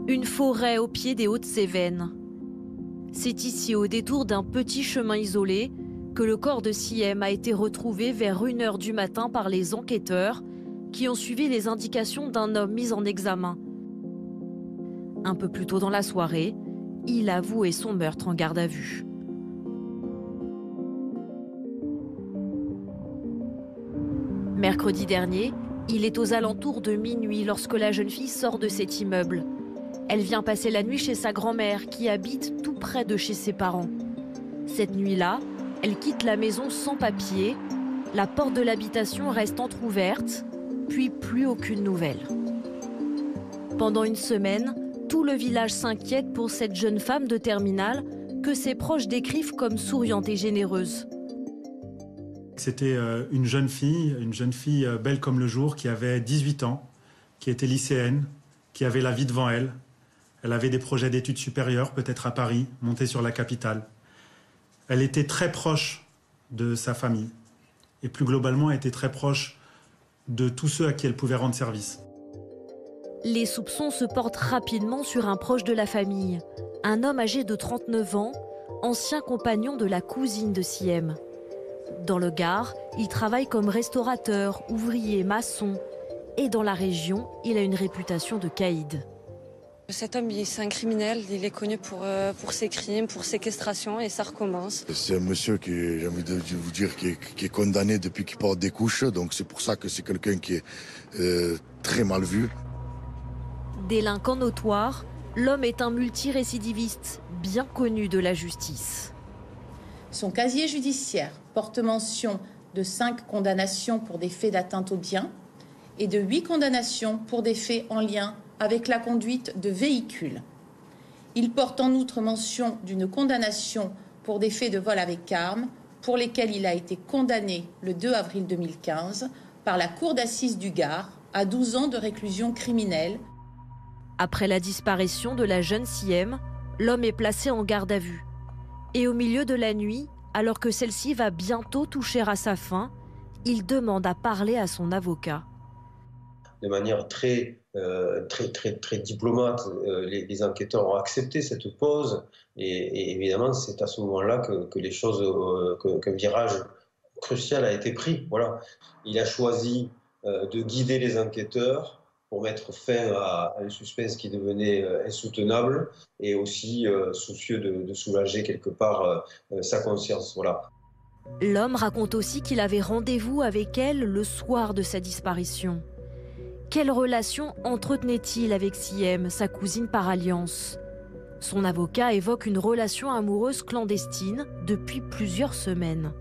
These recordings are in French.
Une forêt au pied des Hautes-Cévennes. C'est ici, au détour d'un petit chemin isolé, que le corps de Siem a été retrouvé vers 1 h du matin par les enquêteurs qui ont suivi les indications d'un homme mis en examen. Un peu plus tôt dans la soirée, il a avoué son meurtre en garde à vue. Mercredi dernier, il est aux alentours de minuit lorsque la jeune fille sort de cet immeuble. Elle vient passer la nuit chez sa grand-mère qui habite tout près de chez ses parents. Cette nuit-là, elle quitte la maison sans papier. La porte de l'habitation reste entrouverte, puis plus aucune nouvelle. Pendant une semaine, tout le village s'inquiète pour cette jeune femme de terminale que ses proches décrivent comme souriante et généreuse. C'était une jeune fille belle comme le jour, qui avait 18 ans, qui était lycéenne, qui avait la vie devant elle. Elle avait des projets d'études supérieures, peut-être à Paris, montée sur la capitale. Elle était très proche de sa famille. Et plus globalement, elle était très proche de tous ceux à qui elle pouvait rendre service. Les soupçons se portent rapidement sur un proche de la famille, un homme âgé de 39 ans, ancien compagnon de la cousine de Siem. Dans le Gard, il travaille comme restaurateur, ouvrier, maçon. Et dans la région, il a une réputation de caïd. Cet homme, c'est un criminel, il est connu pour ses crimes, pour séquestration, et ça recommence. C'est un monsieur qui, j'ai envie de vous dire, qui est condamné depuis qu'il porte des couches, donc c'est pour ça que c'est quelqu'un qui est très mal vu. Délinquant notoire, l'homme est un multirécidiviste, bien connu de la justice. Son casier judiciaire porte mention de 5 condamnations pour des faits d'atteinte aux biens et de 8 condamnations pour des faits en lien avec la conduite de véhicules. Il porte en outre mention d'une condamnation pour des faits de vol avec arme, pour lesquels il a été condamné le 2 avril 2015 par la cour d'assises du Gard à 12 ans de réclusion criminelle. Après la disparition de la jeune Siem, l'homme est placé en garde à vue. Et au milieu de la nuit, alors que celle-ci va bientôt toucher à sa fin, il demande à parler à son avocat. De manière très diplomate, les enquêteurs ont accepté cette pause et évidemment c'est à ce moment-là que les choses, qu'un virage crucial a été pris. Voilà. Il a choisi de guider les enquêteurs pour mettre fin à un suspense qui devenait insoutenable et aussi soucieux de soulager quelque part sa conscience. Voilà. L'homme raconte aussi qu'il avait rendez-vous avec elle le soir de sa disparition. Quelle relation entretenait-il avec Siem, sa cousine par alliance? Son avocat évoque une relation amoureuse clandestine depuis plusieurs semaines.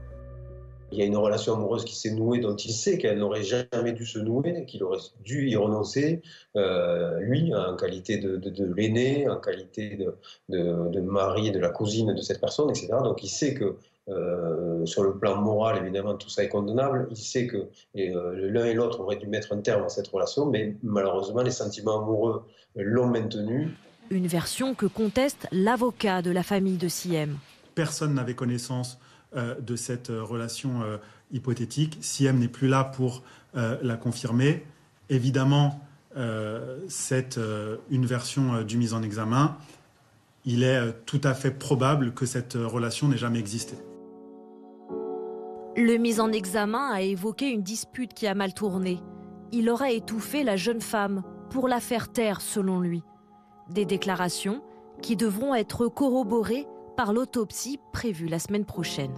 Il y a une relation amoureuse qui s'est nouée, dont il sait qu'elle n'aurait jamais dû se nouer, qu'il aurait dû y renoncer, lui, en qualité de l'aîné, en qualité de mari de la cousine de cette personne, etc. Donc il sait que sur le plan moral, évidemment, tout ça est condamnable. Il sait que l'un et l'autre auraient dû mettre un terme à cette relation, mais malheureusement, les sentiments amoureux l'ont maintenu. Une version que conteste l'avocat de la famille de Siem. Personne n'avait connaissance de cette relation hypothétique. Siem n'est plus là pour la confirmer. Évidemment, c'est une version du mis en examen. Il est tout à fait probable que cette relation n'ait jamais existé. Le mis en examen a évoqué une dispute qui a mal tourné. Il aurait étouffé la jeune femme pour la faire taire, selon lui. Des déclarations qui devront être corroborées par l'autopsie prévue la semaine prochaine.